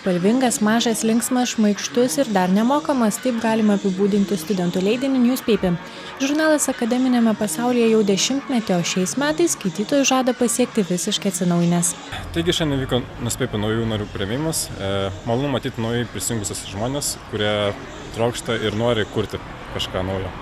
Spalvingas, mažas, linksmas, šmaikštus ir dar nemokamas, taip galima apibūdinti studentų leidinį Newspaper. Žurnalas akademinėme pasaulyje jau 10-metį, o šiais metais skaitytojų žada pasiekti visiškai atsinaujinęs. Taigi šiandien vyko Newspaper naujų narių priėmimas. Malonu matyti naujai prisijungusius žmonės, kurie trokšta ir nori kurti kažką naujo.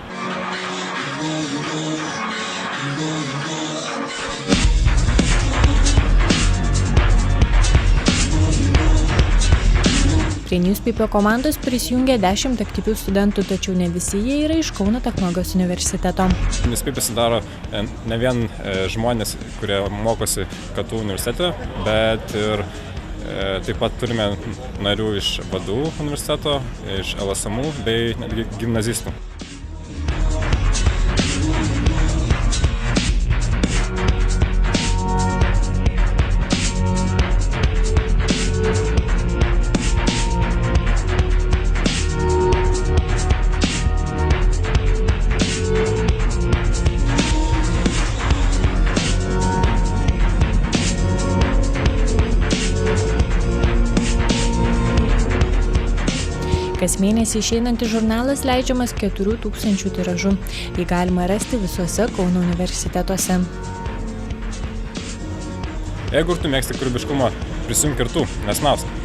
Prie Newspaper komandos prisijungė 10 aktyvių studentų, tačiau ne visi jie yra iš Kauno technologijos universiteto. Newspaper sudaro ne vien žmonės, kurie mokosi KTU universitete, bet ir taip pat turime narių iš VDU universiteto, iš LSMU bei netgi gimnazistų. Kas mėnesį išeinantis žurnalas leidžiamas 4000 tiražu. Jį galima rasti visuose Kauno universitetuose. Jeigu tu mėgsti kūrybiškumą, prisijunk ir tu, nesnausk.